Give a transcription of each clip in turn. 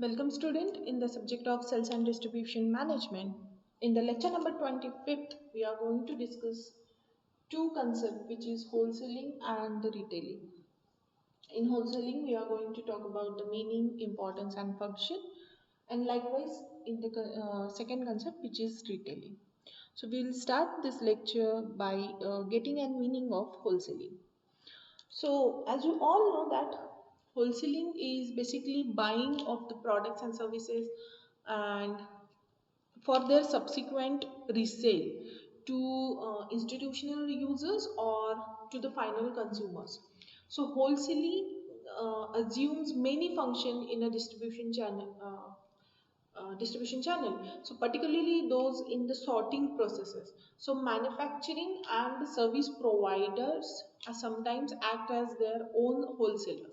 Welcome student in the subject of sales and distribution management. In the lecture number 25th, we are going to discuss two concepts which is wholesaling and the retailing. In wholesaling, we are going to talk about the meaning, importance and function, and likewise in the second concept which is retailing. So we will start this lecture by getting a meaning of wholesaling. So, as you all know that wholesaling is basically buying of the products and services and for their subsequent resale to institutional users or to the final consumers. So, wholesaling assumes many function in a distribution channel, so particularly those in the sorting processes. So manufacturing and service providers sometimes act as their own wholesaler.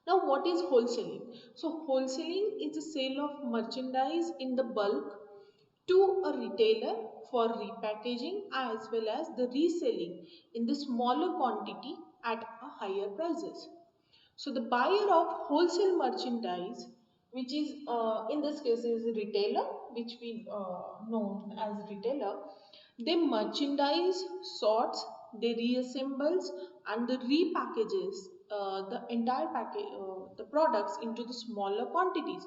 Now what is wholesaling? So wholesaling is the sale of merchandise in the bulk to a retailer for repackaging as well as the reselling in the smaller quantity at a higher prices. So the buyer of wholesale merchandise, which is in this case is a retailer, which we know as retailer, they merchandise, sorts, they reassembles and the repackages the entire package, the products into the smaller quantities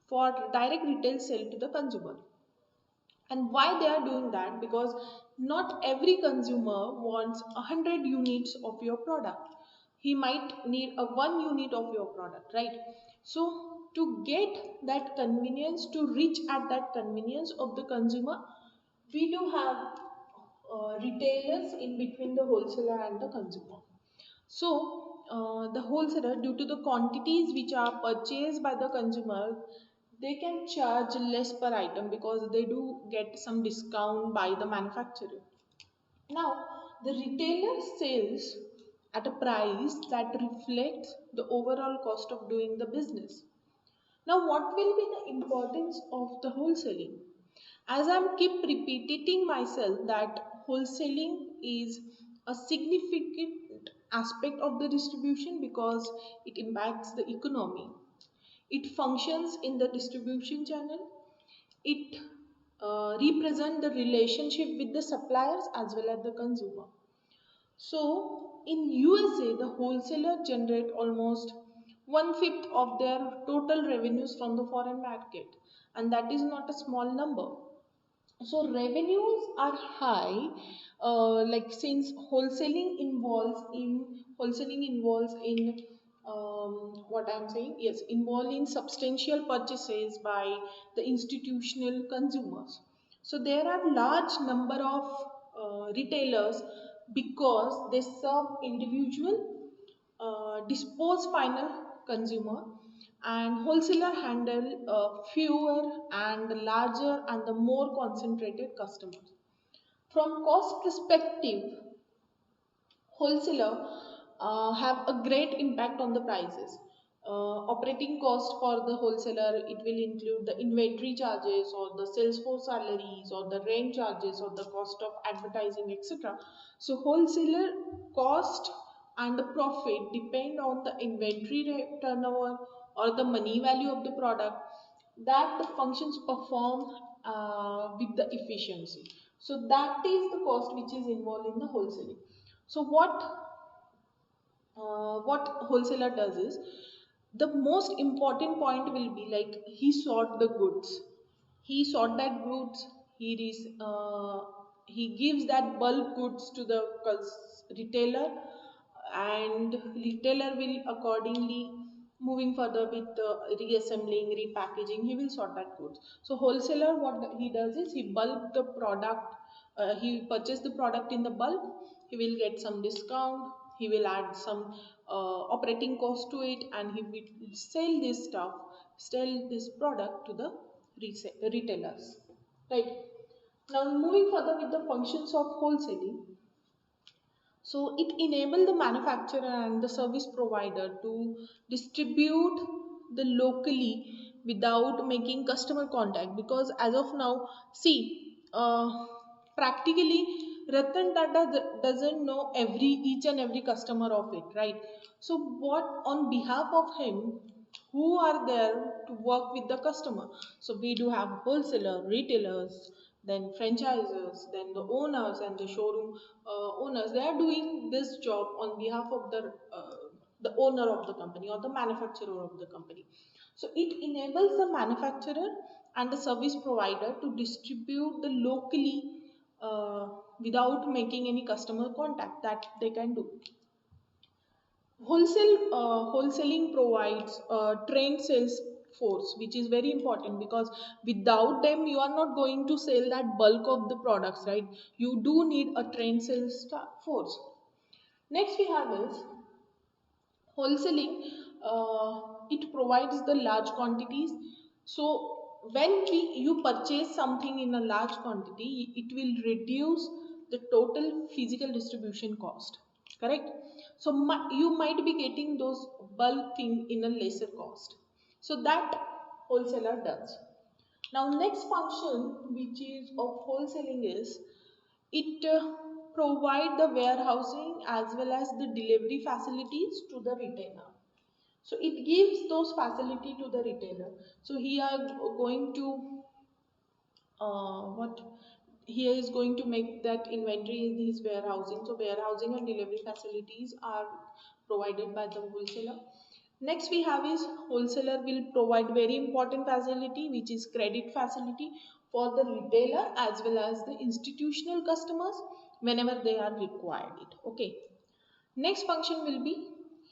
for direct retail sale to the consumer. And why they are doing that? Because not every consumer wants 100 units of your product. He might need a 1 unit of your product, right? So to get that convenience, to reach at that convenience of the consumer, we do have retailers in between the wholesaler and the consumer. So the wholesaler, due to the quantities which are purchased by the consumer, they can charge less per item because they do get some discount by the manufacturer. Now, the retailer sells at a price that reflects the overall cost of doing the business. Now, what will be the importance of the wholesaling? As I'm keep repeating myself that wholesaling is a significant aspect of the distribution because it impacts the economy. It functions in the distribution channel. It represents the relationship with the suppliers as well as the consumer. So in USA, the wholesaler generate almost 1/5 of their total revenues from the foreign market, and that is not a small number. So revenues are high, like since wholesaling involves in what I'm saying, yes, involved in substantial purchases by the institutional consumers. So there are large number of retailers because they serve individual, dispose final consumer, and wholesaler handle fewer and larger and the more concentrated customers. From cost perspective, wholesaler have a great impact on the prices. Operating cost for the wholesaler, it will include the inventory charges or the sales force salaries or the rent charges or the cost of advertising, etc. So wholesaler cost and the profit depend on the inventory turnover or the money value of the product that the functions perform with the efficiency. So that is the cost which is involved in the wholesaling. So what wholesaler does is, the most important point will be like he sort the goods, he sort that goods, he gives that bulk goods to the retailer, and retailer will accordingly moving further with reassembling, repackaging, he will sort that goods. So wholesaler, what he does is he bulk the product, he purchase the product in the bulk, he will get some discount, he will add some operating cost to it, and he will sell this product to the retailers, right? Now moving further with the functions of wholesaling, so it enables the manufacturer and the service provider to distribute the locally without making customer contact, because as of now, see, practically Ratan Tata doesn't know each and every customer of it, right? So what on behalf of him, who are there to work with the customer. So we do have wholesaler, retailers, then franchisers, then the owners and the showroom owners. They are doing this job on behalf of the owner of the company or the manufacturer of the company. So it enables the manufacturer and the service provider to distribute the locally uh, without making any customer contact. That they can do. Wholesaling provides a trained sales force, which is very important because without them, you are not going to sell that bulk of the products, right? You do need a trained sales force. Next, we have is wholesaling. It provides the large quantities. So when you purchase something in a large quantity, it will reduce the total physical distribution cost. Correct? So you might be getting those bulk thing in a lesser cost. So that wholesaler does. Now next function which is of wholesaling is it provide the warehousing as well as the delivery facilities to the retailer. So it gives those facility to the retailer. So he are going to what he is going to make that inventory in his warehousing. So warehousing and delivery facilities are provided by the wholesaler. Next we have is wholesaler will provide very important facility which is credit facility for the retailer as well as the institutional customers whenever they are required it. Okay. Next function will be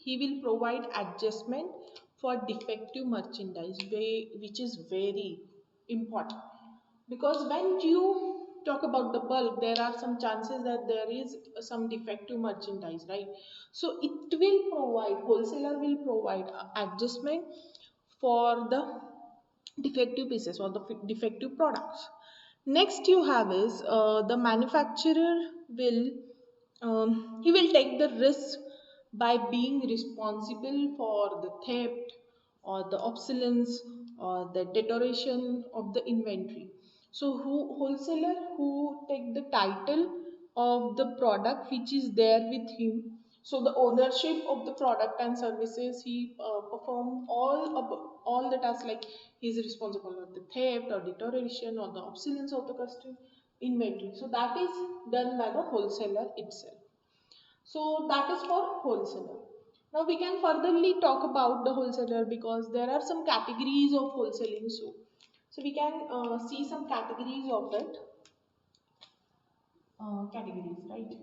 he will provide adjustment for defective merchandise, which is very important because when you talk about the bulk, there are some chances that there is some defective merchandise, right? So it will provide, wholesaler will provide adjustment for the defective pieces or the defective products. Next you have is the manufacturer will he will take the risk by being responsible for the theft or the obsolescence or the deterioration of the inventory. So wholesaler who take the title of the product which is there with him. So the ownership of the product and services he perform all the tasks like he is responsible for the theft or deterioration or the obsolescence of the custom inventory. So that is done by the wholesaler itself. So that is for wholesaler. Now we can furtherly talk about the wholesaler because there are some categories of wholesaling. So we can see some categories of it. Categories, right?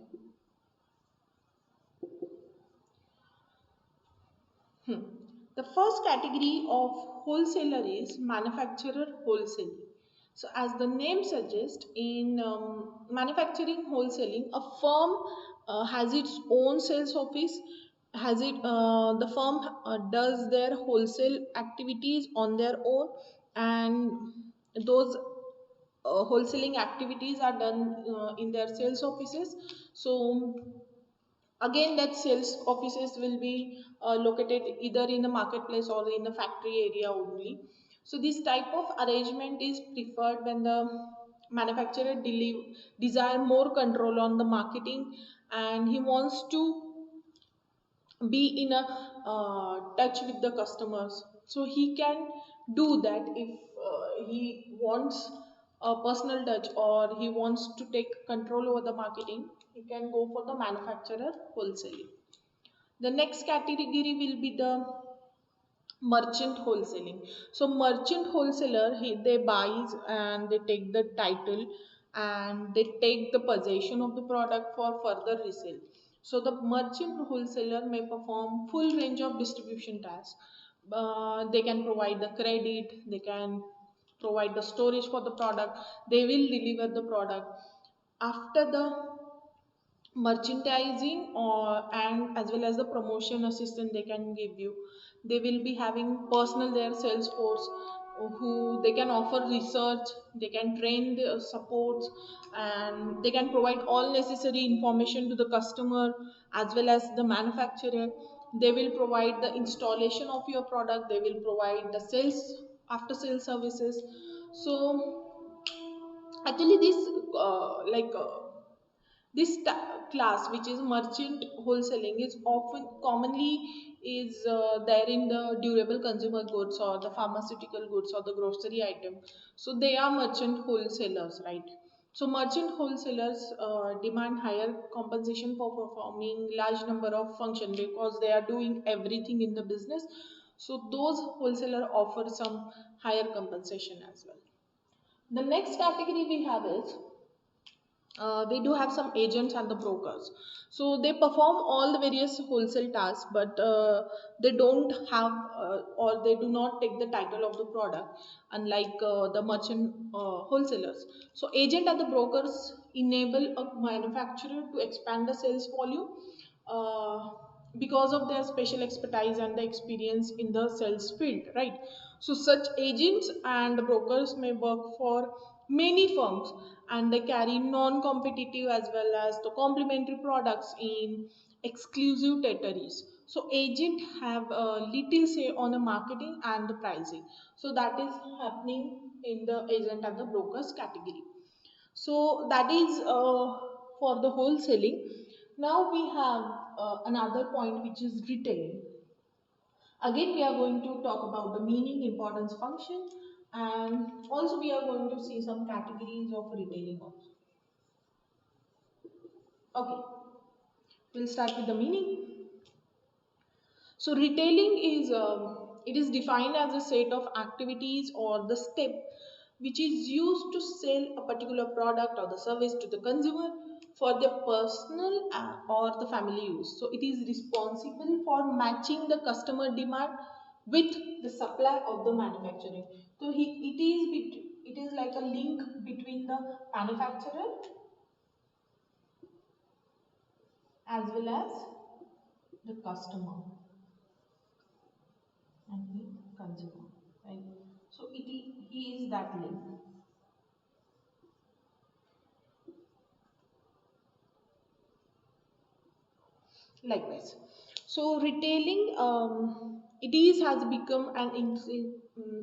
Hmm. The first category of wholesaler is manufacturer wholesaling. So, as the name suggests, in manufacturing wholesaling, a firm has its own sales office. The firm does their wholesale activities on their own, and those wholesaling activities are done in their sales offices. So again that sales offices will be located either in the marketplace or in the factory area only. So this type of arrangement is preferred when the manufacturer desire more control on the marketing and he wants to be in a touch with the customers. So he can do that if he wants a personal touch or he wants to take control over the marketing, he can go for the manufacturer wholesaling. The next category will be the merchant wholesaling. So merchant wholesaler they buys and they take the title and they take the possession of the product for further resale. So the merchant wholesaler may perform full range of distribution tasks. They can provide the credit, they can provide the storage for the product, they will deliver the product after the merchandising or and as well as the promotion assistant they can give you. They will be having personal their sales force who they can offer research, they can train the supports, and they can provide all necessary information to the customer as well as the manufacturer. They will provide the installation of your product, they will provide the sales after sales services. So actually this this class which is merchant wholesaling is often commonly is there in the durable consumer goods or the pharmaceutical goods or the grocery item. So they are merchant wholesalers, right? So merchant wholesalers demand higher compensation for performing large number of functions because they are doing everything in the business. So those wholesaler offer some higher compensation as well. The next category we have is we do have some agents and the brokers. So they perform all the various wholesale tasks, but they don't have or they do not take the title of the product, unlike the merchant wholesalers. So agent and the brokers enable a manufacturer to expand the sales volume uh, because of their special expertise and the experience in the sales field, right? So such agents and brokers may work for many firms, and they carry non-competitive as well as the complementary products in exclusive territories. So agent have a little say on the marketing and the pricing. So that is happening in the agent and the brokers category. So that is for the wholesaling. Now we have another point, which is retailing. Again, we are going to talk about the meaning, importance, function, and also we are going to see some categories of retailing also. Okay, we'll start with the meaning. So retailing is it is defined as a set of activities or the step which is used to sell a particular product or the service to the consumer for their personal or the family use. So it is responsible for matching the customer demand with the supply of the manufacturing. So it is like a link between the manufacturer as well as the customer and the consumer, right? So he is that link. Likewise, so retailing it is has become an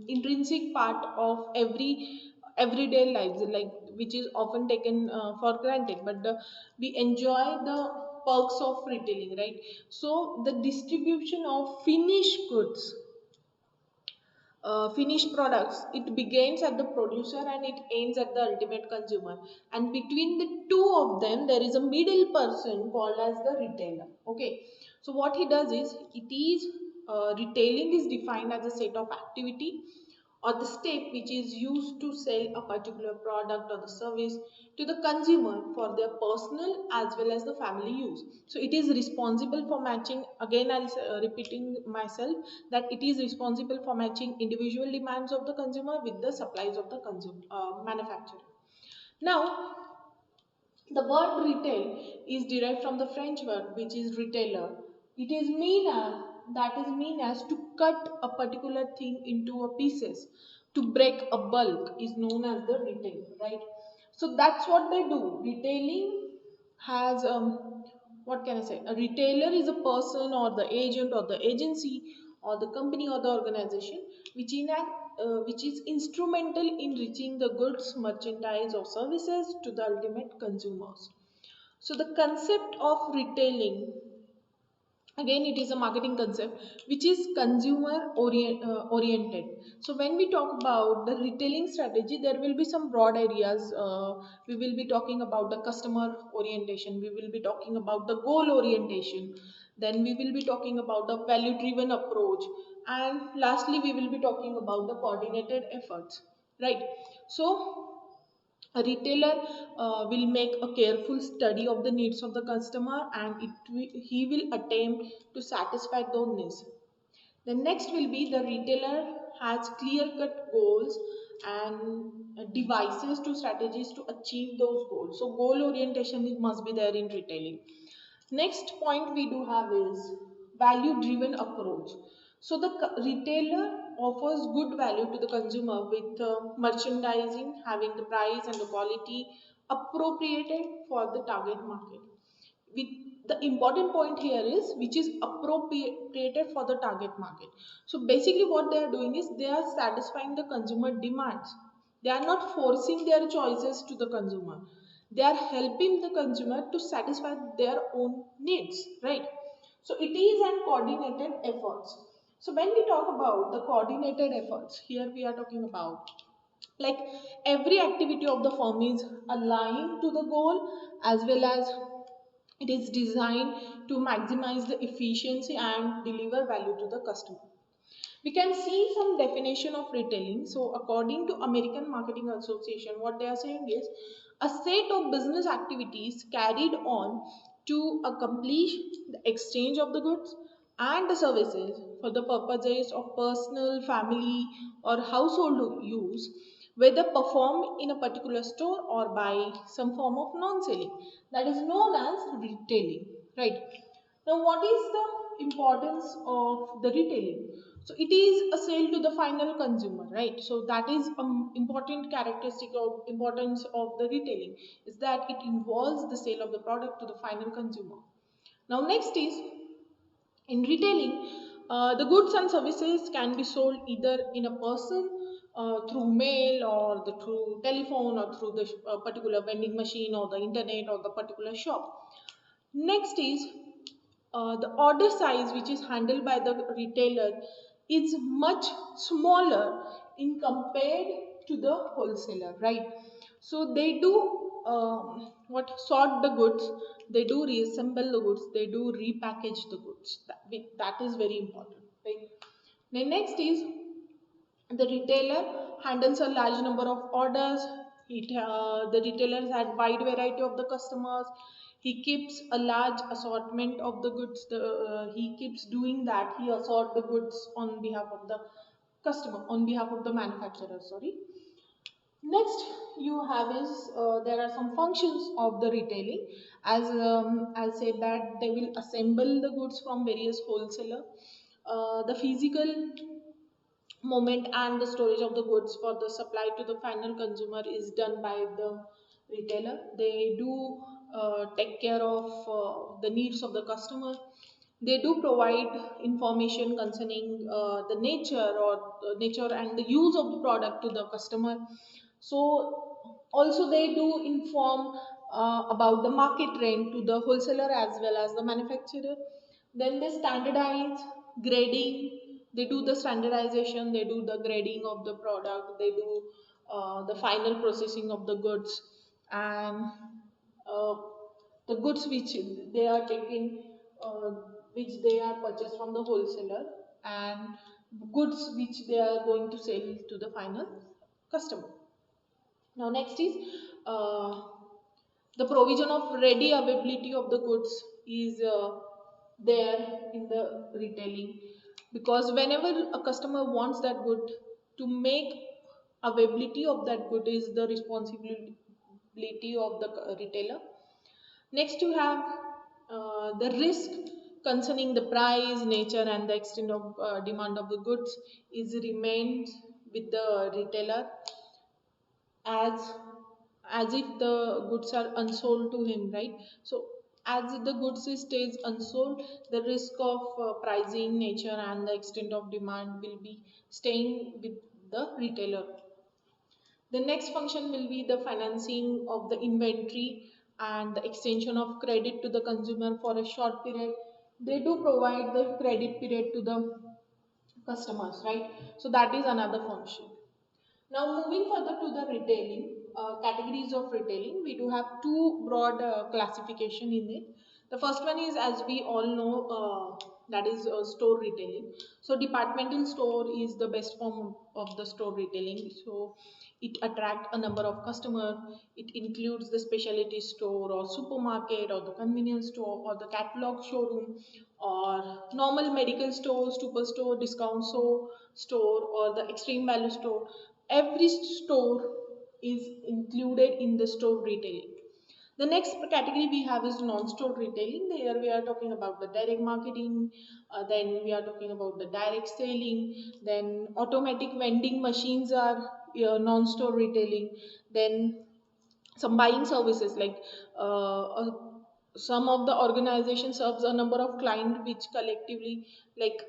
intrinsic part of everyday lives, like which is often taken for granted, but we enjoy the perks of retailing, right? So the distribution of finished goods, finished products, it begins at the producer and it ends at the ultimate consumer, and between the two of them there is a middle person called as the retailer. Okay, so what he does is it is retailing is defined as a set of activity or the step which is used to sell a particular product or the service to the consumer for their personal as well as the family use. So it is responsible for matching, again I'll repeating myself, that it is responsible for matching individual demands of the consumer with the supplies of the consumer manufacturer. Now the word retail is derived from the French word which is retailer. It is mean as that is mean as to cut a particular thing into a pieces. To break a bulk is known as the retail, right? So that's what they do. Retailing has what can I say? A retailer is a person or the agent or the agency or the company or the organization which is instrumental in reaching the goods, merchandise, or services to the ultimate consumers. So the concept of retailing, again it is a marketing concept which is oriented. So when we talk about the retailing strategy, there will be some broad areas. We will be talking about the customer orientation, we will be talking about the goal orientation, then we will be talking about the value driven approach, and lastly we will be talking about the coordinated efforts, right? So a retailer will make a careful study of the needs of the customer, and he will attempt to satisfy those needs. The next will be the retailer has clear cut goals and devices to strategies to achieve those goals. So goal orientation must be there in retailing. Next point we do have is value driven approach. So the retailer offers good value to the consumer with merchandising having the price and the quality appropriated for the target market. With the important point here is which is appropriated for the target market. So basically what they are doing is they are satisfying the consumer demands. They are not forcing their choices to the consumer. They are helping the consumer to satisfy their own needs, right? So it is an coordinated efforts. So when we talk about the coordinated efforts, here we are talking about like every activity of the firm is aligned to the goal, as well as it is designed to maximize the efficiency and deliver value to the customer. We can see some definition of retailing. So according to American Marketing Association, what they are saying is a set of business activities carried on to accomplish the exchange of the goods and the services for the purposes of personal, family, or household use, whether performed in a particular store or by some form of non-selling, that is known as retailing, right? Now, what is the importance of the retailing? So, it is a sale to the final consumer, right? So, that is important characteristic of importance of the retailing is that it involves the sale of the product to the final consumer. Now, next is in retailing, the goods and services can be sold either in a person through mail or through telephone or through the particular vending machine or the internet or the particular shop. Next is the order size which is handled by the retailer is much smaller in compared to the wholesaler, right? So they do what sort the goods, they do reassemble the goods, they do repackage the goods. That is very important, right? The next is the retailer handles a large number of orders. The retailers had wide variety of the customers. He keeps a large assortment of the goods. He keeps doing that. He assort the goods on behalf of the customer, on behalf of the manufacturer. Sorry. Next, you have is there are some functions of the retailing. As I'll say that they will assemble the goods from various wholesaler. The physical movement and the storage of the goods for the supply to the final consumer is done by the retailer. They do take care of the needs of the customer. They do provide information concerning the nature or the nature and the use of the product to the customer. So also they do inform about the market trend to the wholesaler as well as the manufacturer. Then they standardize grading. They do the standardization, they do the grading of the product, they do the final processing of the goods, and uh, the goods which they are taking, uh, which they are purchased from the wholesaler, and goods which they are going to sell to the final customer. Now, next is uh, the provision of ready availability of the goods is there in the retailing, because whenever a customer wants that good, to make availability of that good is the responsibility of the retailer. Next, you have the risk concerning the price, nature, and the extent of demand of the goods is remains with the retailer, as as if the goods are unsold to him, right? So as the goods stays unsold, the risk of pricing, nature, and the extent of demand will be staying with the retailer. The next function will be the financing of the inventory and the extension of credit to the consumer for a short period. They do provide the credit period to the customers, right? So that is another function. Now, moving further to the retailing, categories of retailing, we do have two broad classification in it. The first one is, as we all know, that is store retailing. So, departmental store is the best form of the store retailing. So, it attract a number of customer. It includes the specialty store or supermarket or the convenience store or the catalog showroom or normal medical store, superstore, discount store or the extreme value store. Every store is included in the store retailing. The next category we have is non-store retailing. Here we are talking about the direct marketing, then we are talking about the direct selling, then automatic vending machines are non-store retailing, then some buying services like some of the organization serves a number of clients which collectively like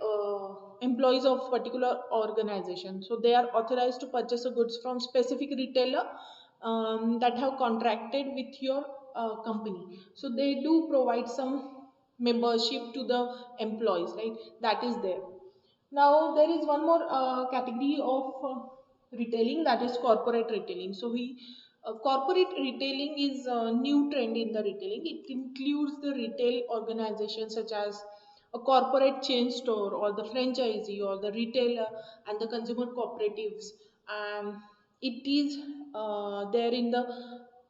employees of particular organization, so they are authorized to purchase the goods from specific retailer that have contracted with your company. So they do provide some membership to the employees, right? That is there. Now there is one more category of retailing, that is corporate retailing. So we corporate retailing is a new trend in the retailing. It includes the retail organizations such as a corporate chain store or the franchisee or the retailer and the consumer cooperatives, and it is there in the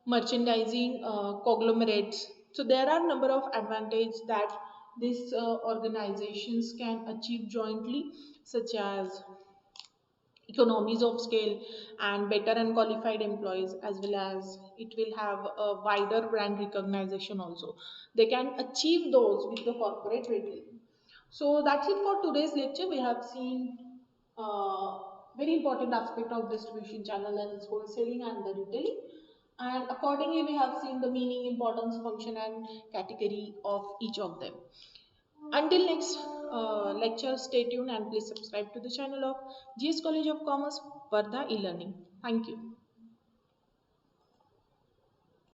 merchandising conglomerates. So there are number of advantages that these organizations can achieve jointly, such as economies of scale and better and qualified employees, as well as it will have a wider brand recognition also. They can achieve those with the corporate retail. So that's it for today's lecture. We have seen very important aspect of distribution channel and wholesaling and the retailing, and accordingly we have seen the meaning, importance, function and category of each of them. Until next lecture, stay tuned and please subscribe to the channel of GS College of Commerce, Varda e-learning. Thank you.